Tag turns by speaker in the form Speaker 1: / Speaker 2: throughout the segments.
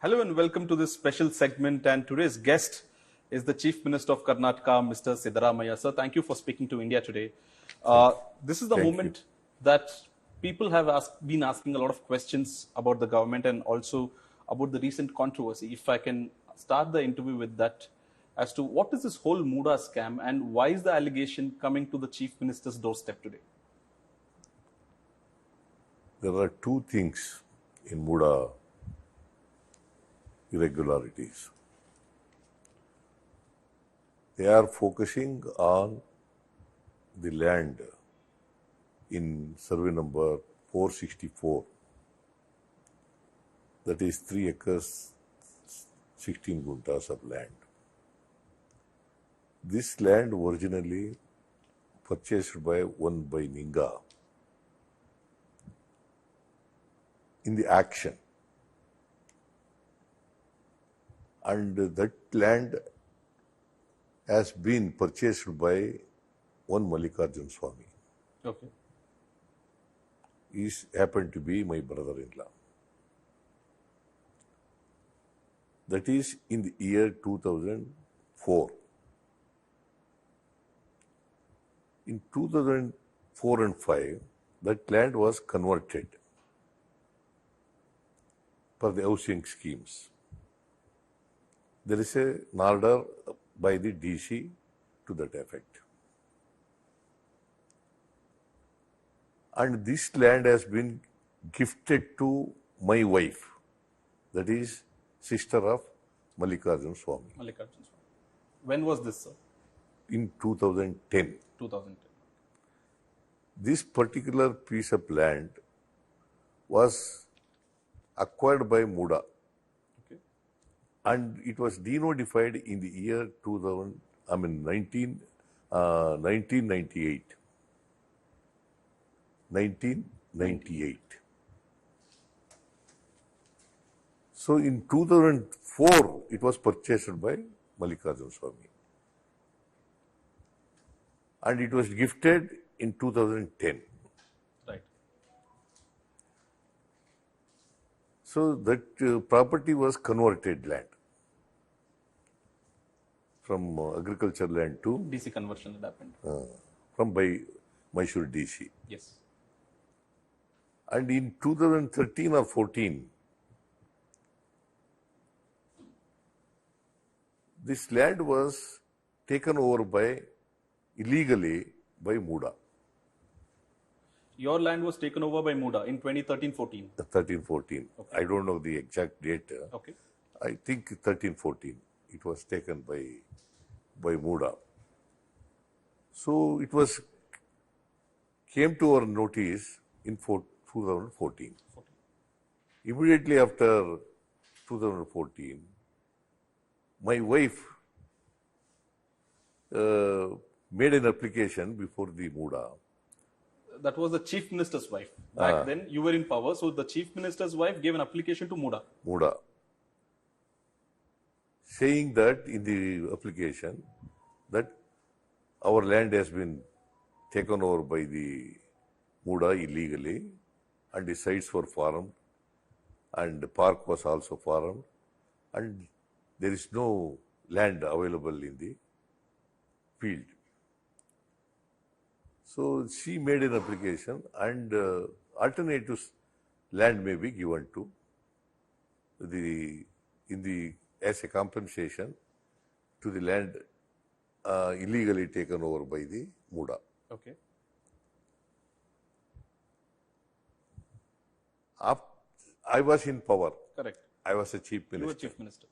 Speaker 1: Hello and welcome to this special segment, and today's guest is the Chief Minister of Karnataka, Mr. Siddaramaiah. Sir, thank you for speaking to India today. This is the moment that people have been asking a lot of questions about the government and also about the recent controversy. If I can start the interview with that, as to what is this whole Muda scam and why is the allegation coming to the Chief Minister's doorstep today?
Speaker 2: There are two things in Muda irregularities. They are focusing on the land in survey number 464, that is 3 acres, 16 guntas of land. This land originally purchased by Ninga in the action, and that land has been purchased by one Mallikarjun Swami.
Speaker 1: Okay.
Speaker 2: He happened to be my brother-in-law. That is in the year 2004. In 2004 and 5, that land was converted for the housing schemes. There is an order by the DC to that effect. And this land has been gifted to my wife, that is sister of Mallikarjun Swami.
Speaker 1: Mallikarjun Swami. When was this, sir?
Speaker 2: In 2010.
Speaker 1: 2010.
Speaker 2: This particular piece of land was acquired by Muda.
Speaker 1: Okay.
Speaker 2: And it was denotified in the year 1998. 1998. So in 2004, it was purchased by Mallikarjun Swami. And it was gifted in 2010.
Speaker 1: Right.
Speaker 2: So that property was converted land from agriculture land to
Speaker 1: DC conversion that happened.
Speaker 2: from by Mysore DC.
Speaker 1: Yes.
Speaker 2: And in 2013 or 14, this land was taken over illegally by Muda.
Speaker 1: Your land was taken over by Muda in 2013-14.
Speaker 2: 13-14.
Speaker 1: Okay.
Speaker 2: I don't know the exact date.
Speaker 1: Okay.
Speaker 2: I think 13-14. It was taken by Muda. So it came to our notice in 2014. Immediately after 2014, my wife made an application before the Muda.
Speaker 1: That was the Chief Minister's wife. Back then, you were in power, so the Chief Minister's wife gave an application to Muda.
Speaker 2: Muda, saying that in the application that our land has been taken over by the Muda illegally, and the sites were farmed, and the park was also farmed, and there is no land available in the field. So she made an application, and alternative land may be given to as a compensation to the land illegally taken over by the Muda.
Speaker 1: Okay.
Speaker 2: I was in power.
Speaker 1: Correct.
Speaker 2: I was a chief minister.
Speaker 1: You were Chief Minister.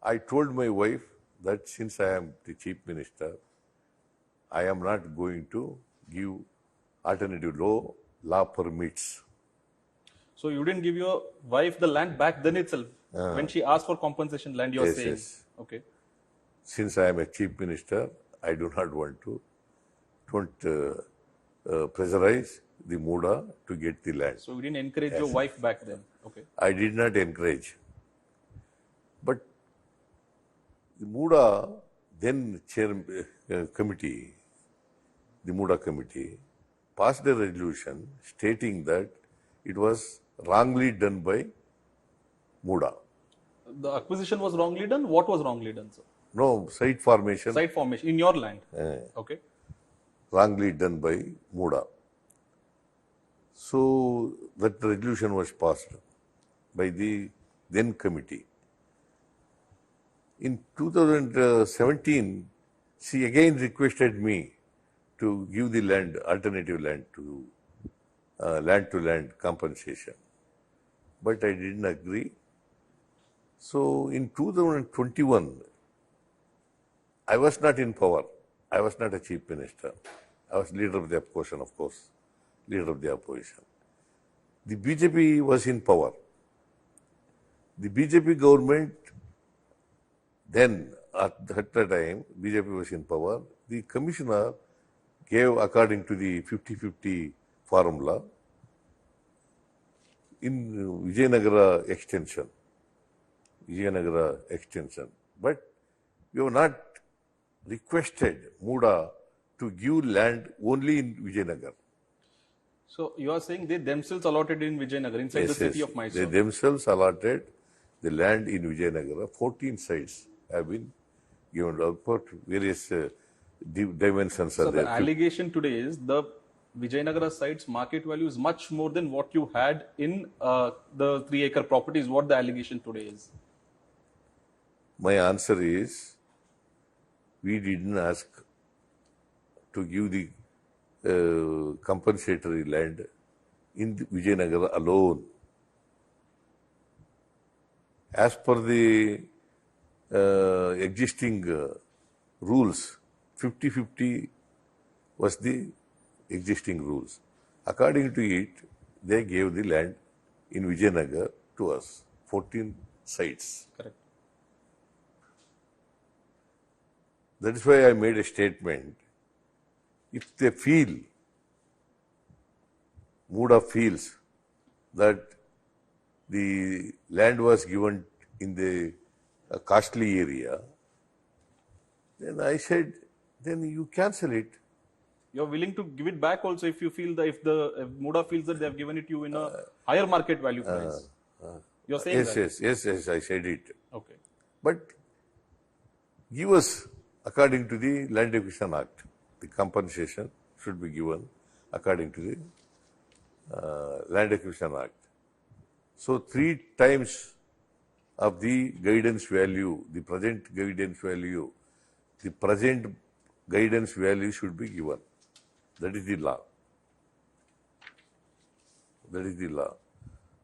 Speaker 2: I told my wife that since I am the chief minister, I am not going to give alternative law permits.
Speaker 1: So you didn't give your wife the land back then itself? When she asked for compensation land, you're saying?
Speaker 2: Yes.
Speaker 1: Okay.
Speaker 2: Since I am a chief minister, I do not want to, pressurize the Muda to get the land.
Speaker 1: So you didn't encourage your wife back then? Okay.
Speaker 2: I did not encourage. But the Muda then committee, the Muda committee, passed a resolution stating that it was wrongly done by Muda.
Speaker 1: The acquisition was wrongly done. What was wrongly done, sir?
Speaker 2: No, site formation.
Speaker 1: Site formation in your land. Okay.
Speaker 2: Wrongly done by Muda. So that resolution was passed by the then committee. In 2017, she again requested me to give the land, alternative land to land compensation. But I didn't agree. So in 2021, I was not in power. I was not a chief minister. I was leader of the opposition, of course, leader of the opposition. The BJP was in power. The BJP government, then at that time, BJP was in power. The commissioner gave, according to the 50-50 formula, in Vijayanagara extension. But we have not requested Muda to give land only in Vijayanagar.
Speaker 1: So you are saying they themselves allotted in Vijayanagar, inside the city of Mysore?
Speaker 2: They themselves allotted the land in Vijayanagar. 14 sites have been given out for various dimensions.
Speaker 1: So the allegation today is the Vijayanagara site's market value is much more than what you had in the 3-acre properties. What the allegation today is?
Speaker 2: My answer is, we didn't ask to give the compensatory land in the Vijayanagara alone. As per the existing rules, 50-50 was the existing rules. According to it, they gave the land in Vijayanagar to us, 14 sites.
Speaker 1: Correct.
Speaker 2: That is why I made a statement. If they feel, Muda feels that the land was given in the costly area, then I said, then you cancel it.
Speaker 1: You are willing to give it back also if you feel that if Muda feels that they have given it you in a higher market value price. You are saying that?
Speaker 2: Yes, I said it.
Speaker 1: Okay.
Speaker 2: But give us, according to the Land Acquisition Act, the compensation should be given according to the Land Acquisition Act. So 3 times of the guidance value, the present guidance value should be given. That is the law.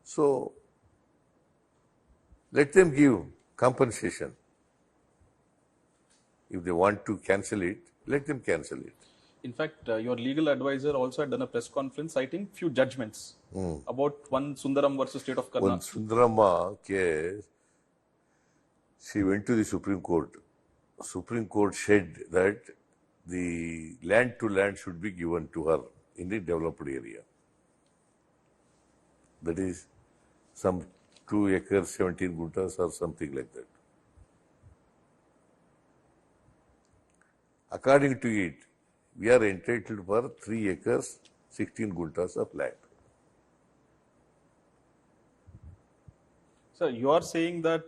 Speaker 2: So let them give compensation. If they want to cancel it, let them cancel it.
Speaker 1: In fact, your legal advisor also had done a press conference citing few judgments about one Sundaram versus State of Karnataka.
Speaker 2: One Sundarama case, she went to the Supreme Court. Supreme Court said that the land to land should be given to her in the developed area. That is some 2 acres, 17 guntas or something like that. According to it, we are entitled for 3 acres, 16 guntas of land.
Speaker 1: So you are saying that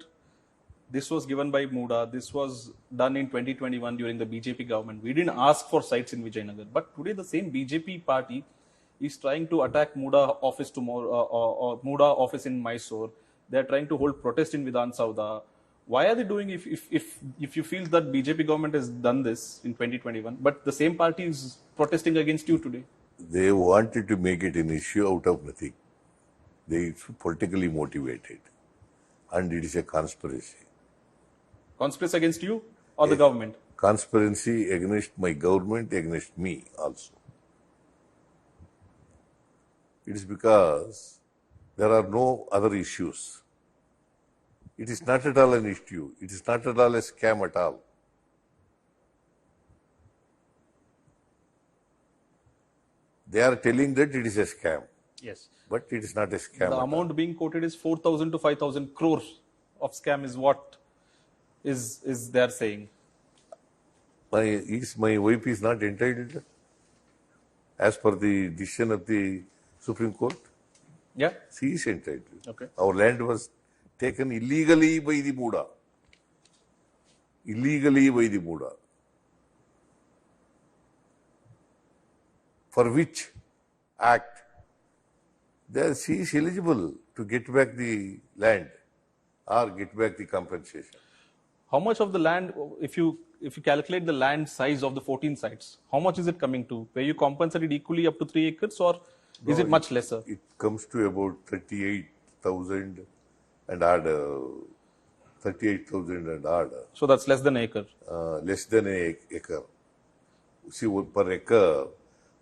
Speaker 1: this was given by Muda, this was done in 2021 during the BJP government. We didn't ask for sites in Vijayanagar. But today the same BJP party is trying to attack Muda office tomorrow, Muda office in Mysore. They are trying to hold protest in Vidhan Sauda. Why are they doing if you feel that BJP government has done this in 2021, but the same party is protesting against you today?
Speaker 2: They wanted to make it an issue out of nothing. They are politically motivated. And it is a conspiracy.
Speaker 1: Conspiracy against you or the government?
Speaker 2: Conspiracy against my government, against me also. It is because there are no other issues. It is not at all an issue. It is not at all a scam at all. They are telling that it is a scam.
Speaker 1: Yes.
Speaker 2: But it is not a scam.
Speaker 1: The amount being quoted is 4,000 to 5,000 crores of scam is what is they are saying.
Speaker 2: My wife is not entitled as per the decision of the Supreme Court.
Speaker 1: Yeah.
Speaker 2: She is entitled.
Speaker 1: Okay.
Speaker 2: Our land was taken illegally by the Muda. Illegally by the Muda. For which act she is eligible to get back the land or get back the compensation.
Speaker 1: How much of the land, if you calculate the land size of the 14 sites, how much is it coming to? Were you compensated equally up to 3 acres, or is it much lesser?
Speaker 2: It comes to about 38,000 and odd. 38,000 and odd.
Speaker 1: So that's less than an acre.
Speaker 2: Less than an acre. See, per acre,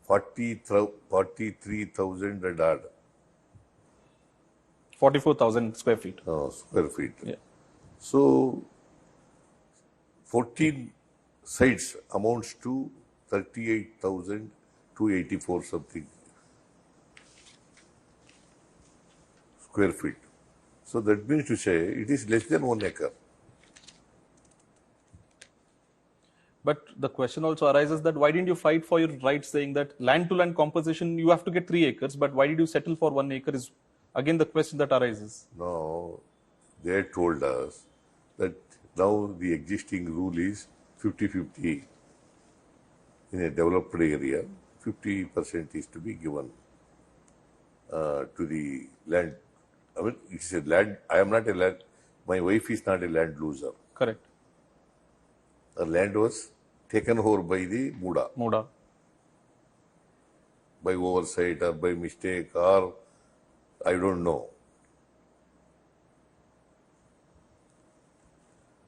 Speaker 2: 43,000 and odd.
Speaker 1: 44,000 square feet.
Speaker 2: Square feet.
Speaker 1: Yeah.
Speaker 2: So, 14 sites amounts to 38,284 something square feet. So that means to say it is less than 1 acre.
Speaker 1: But the question also arises that why didn't you fight for your rights, saying that land to land compensation, you have to get 3 acres, but why did you settle for 1 acre is again the question that arises.
Speaker 2: No, they told us that now the existing rule is 50-50 in a developed area. 50% is to be given to the land. I mean, it's a land. I am not a land. My wife is not a land loser.
Speaker 1: Correct.
Speaker 2: Her land was taken over by the Muda.
Speaker 1: Muda.
Speaker 2: By oversight or by mistake or I don't know.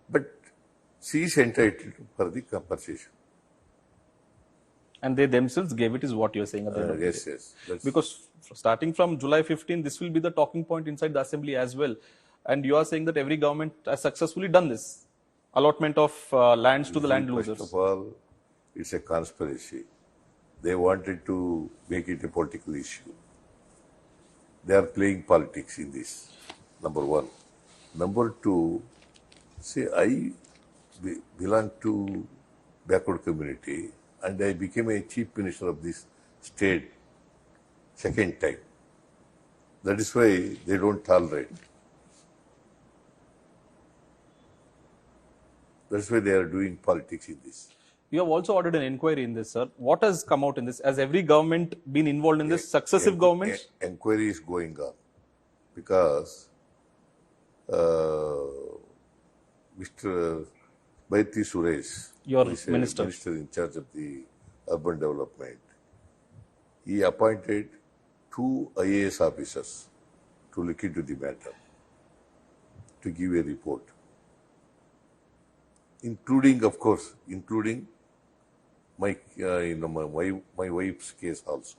Speaker 2: But she is entitled for the compensation.
Speaker 1: And they themselves gave it, is what you're saying. At the end of the day.
Speaker 2: Yes.
Speaker 1: Because starting from July 15, this will be the talking point inside the assembly as well. And you are saying that every government has successfully done this. Allotment of lands to the land losers.
Speaker 2: First of all, it's a conspiracy. They wanted to make it a political issue. They are playing politics in this, number one. Number two, see, I belong to backward community and I became a chief minister of this state second time. That is why they don't tolerate. That's why they are doing politics in this.
Speaker 1: You have also ordered an inquiry in this, sir. What has come out in this? Has every government been involved in this? Successive governments?
Speaker 2: Inquiry is going on because Mr. Parvathi Suresh,
Speaker 1: your
Speaker 2: who is
Speaker 1: minister
Speaker 2: in charge of the urban development, he appointed 2 IAS officers to look into the matter, to give a report, including, of course, my wife's case also.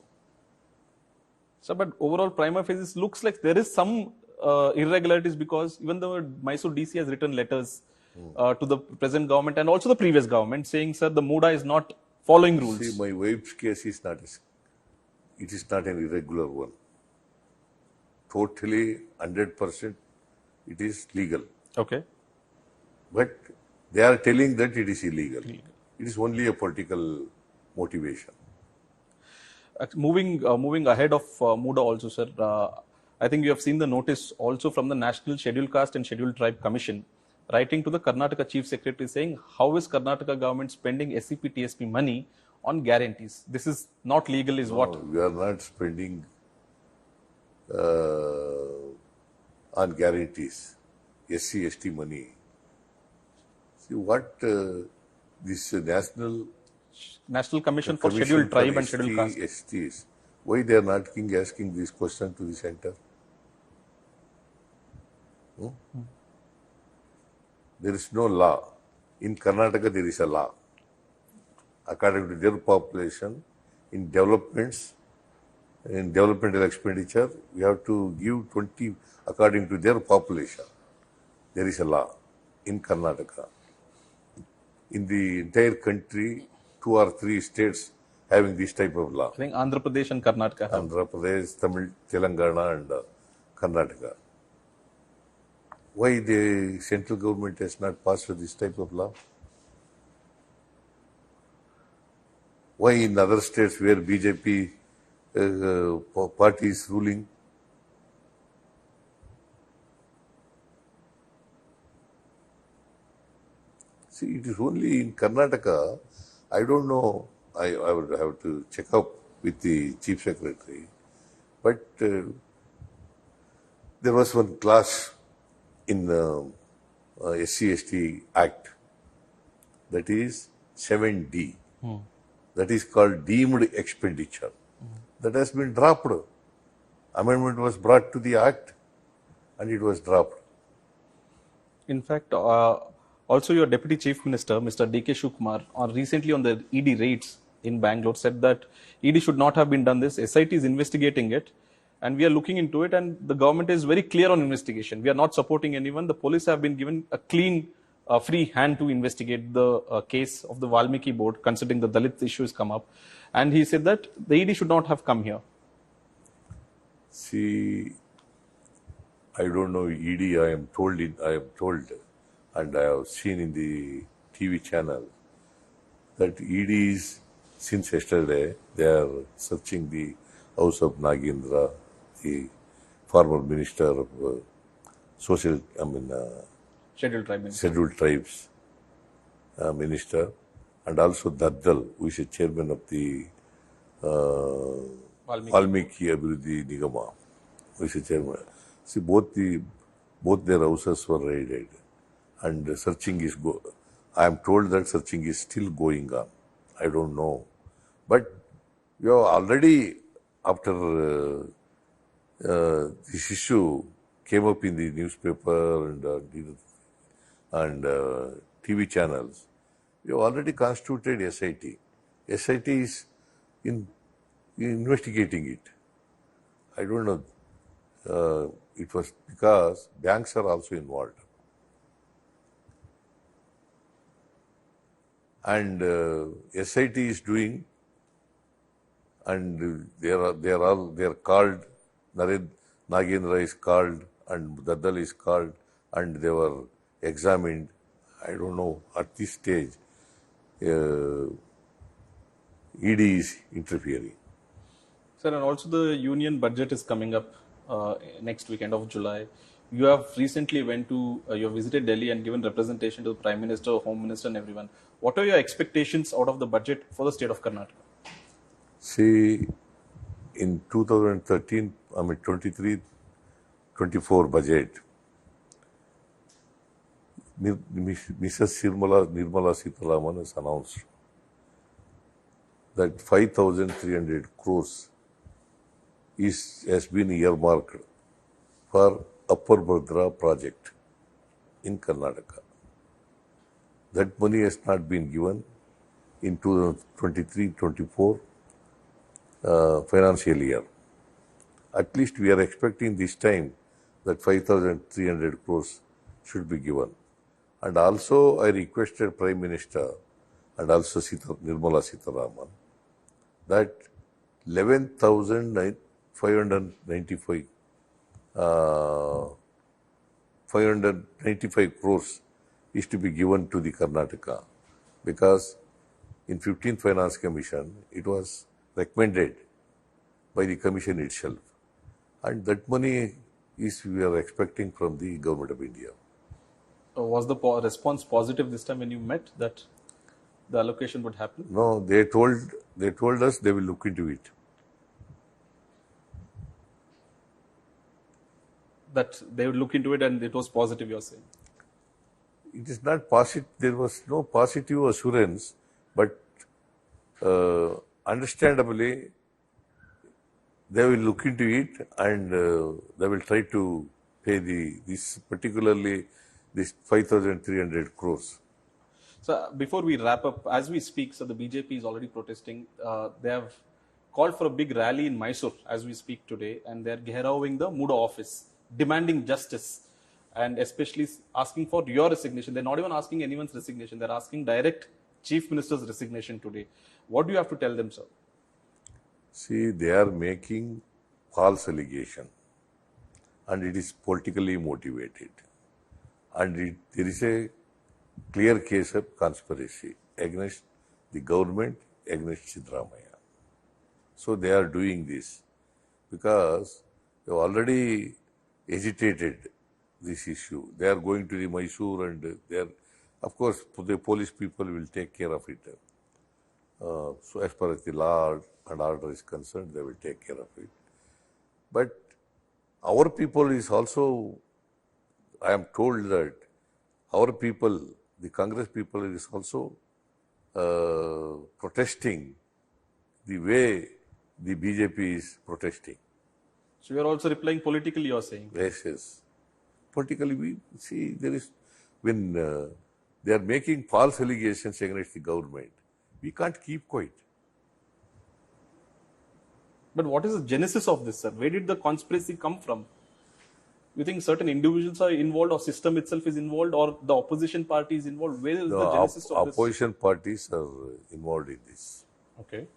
Speaker 1: So, but overall, prima facie, looks like there is some irregularities, because even though Mysore DC has written letters to the present government and also the previous government saying, sir, the Muda is not following rules.
Speaker 2: See, my wife's case is not an irregular one. Totally 100% it is legal.
Speaker 1: Okay.
Speaker 2: But they are telling that it is illegal. It is only a political motivation.
Speaker 1: Moving ahead of Muda also, sir, I think you have seen the notice also from the National Scheduled Caste and Scheduled Tribe Commission, writing to the Karnataka Chief Secretary saying, how is Karnataka government spending SCP-TSP money on guarantees? This is not legal, is what?
Speaker 2: We are not spending on guarantees, SC/ST money. See what this
Speaker 1: National Commission for Scheduled Tribe and Scheduled Caste.
Speaker 2: STs, why they are not asking this question to the center? There is no law. In Karnataka, there is a law. According to their population, in developmental expenditure, we have to give 20 according to their population. There is a law in Karnataka. In the entire country, 2 or 3 states having this type of law.
Speaker 1: I think Andhra Pradesh and Karnataka.
Speaker 2: Andhra Pradesh, Tamil, Telangana and Karnataka. Why the central government has not passed this type of law? Why in other states where BJP party is ruling, See, it is only in Karnataka. I don't know. I would have to check up with the Chief Secretary. But there was one clause in SC/ST Act, that is 7D. That is called deemed expenditure. That has been dropped. Amendment was brought to the Act and it was dropped.
Speaker 1: In fact, also your Deputy Chief Minister, Mr. D.K. Shivkumar, recently on the ED raids in Bangalore said that ED should not have been done this. SIT is investigating it and we are looking into it, and the government is very clear on investigation. We are not supporting anyone. The police have been given a clean, free hand to investigate the case of the Valmiki board, considering the Dalit issues come up. And he said that the ED should not have come here.
Speaker 2: See, I don't know ED. I am told, and I have seen in the TV channel that ED is, since yesterday, they are searching the house of Nagendra, the former minister of Scheduled Tribes minister, and also Daddal, who is a chairman of the Valmiki Abhiruddhi Nigama, who is a chairman. See, both their houses were raided, and searching is I am told that searching is still going on. I don't know, but you have already, after this issue came up in the newspaper and TV channels, we have already constituted SIT. SIT is investigating it. I don't know. It was because banks are also involved. And SIT is doing, and they are called, Nagendra is called, and Daddal is called, and they were examined. I don't know, at this stage, ED is interfering.
Speaker 1: Sir, and also the union budget is coming up next weekend of July. You have recently you have visited Delhi and given representation to the Prime Minister, Home Minister and everyone. What are your expectations out of the budget for the state of Karnataka?
Speaker 2: See, in 2013, 23-24 budget, Mrs. Nirmala Sitharaman has announced that 5,300 crores has been earmarked for Upper Bhadra project in Karnataka. That money has not been given in 2023-24 financial year. At least we are expecting this time that 5,300 crores should be given. And also I requested Prime Minister and also Nirmala Sitharaman that 595 crores is to be given to the Karnataka, because in 15th Finance Commission it was recommended by the Commission itself, and that money we are expecting from the Government of India.
Speaker 1: Was the response positive this time when you met, that the allocation would happen?
Speaker 2: No, they told us they will look into it.
Speaker 1: That they would look into it and it was positive, you are saying?
Speaker 2: It is not positive. There was no positive assurance, but understandably, they will look into it and they will try to pay particularly this 5,300 crores.
Speaker 1: So before we wrap up, as we speak, so the BJP is already protesting. They have called for a big rally in Mysore as we speak today, and they are gherawing the Muda office, demanding justice, and especially asking for your resignation. They're not even asking anyone's resignation. They're asking direct Chief Minister's resignation today. What do you have to tell them, sir?
Speaker 2: See, they are making false allegation, and it is politically motivated. And there is a clear case of conspiracy against the government, against Siddaramaiah. So they are doing this because they have already agitated this issue. They are going to the Mysore and they are Of course, the police people will take care of it. So as far as the law and order is concerned, they will take care of it. But our people is also, I am told that our people, the Congress people is also protesting the way the BJP is protesting.
Speaker 1: So you are also replying politically, you are saying?
Speaker 2: Yes, yes. Politically, we see there is, when they are making false allegations against the government, we can't keep quiet.
Speaker 1: But what is the genesis of this, sir? Where did the conspiracy come from? You think certain individuals are involved, or system itself is involved, or the opposition party is involved? Where is the genesis of this?
Speaker 2: Opposition parties are involved in this.
Speaker 1: Okay.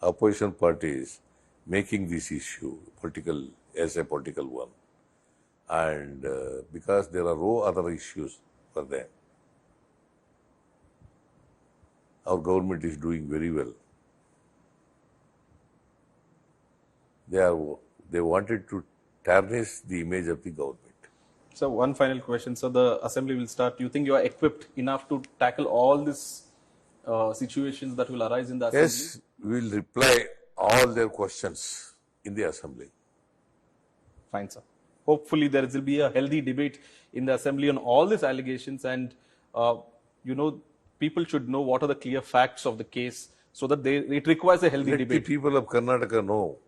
Speaker 2: Opposition parties making this issue political as a political one. And because there are no other issues for them, our government is doing very well. They wanted to tarnish the image of the government.
Speaker 1: So one final question. So the assembly will start. Do you think you are equipped enough to tackle all these situations that will arise in the assembly?
Speaker 2: Yes, we will reply all their questions in the assembly.
Speaker 1: Fine, sir. Hopefully there will be a healthy debate in the assembly on all these allegations, and people should know what are the clear facts of the case, so that it requires a healthy debate.
Speaker 2: Let the people of Karnataka know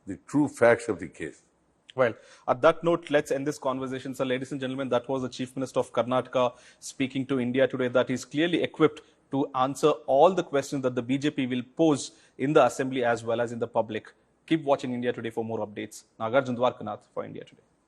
Speaker 2: the true facts of the case.
Speaker 1: Well, at that note, let's end this conversation. So, ladies and gentlemen, that was the Chief Minister of Karnataka speaking to India today, that is clearly equipped to answer all the questions that the BJP will pose in the assembly as well as in the public. Keep watching India Today for more updates. Nagarjun Dwarkanath for India Today.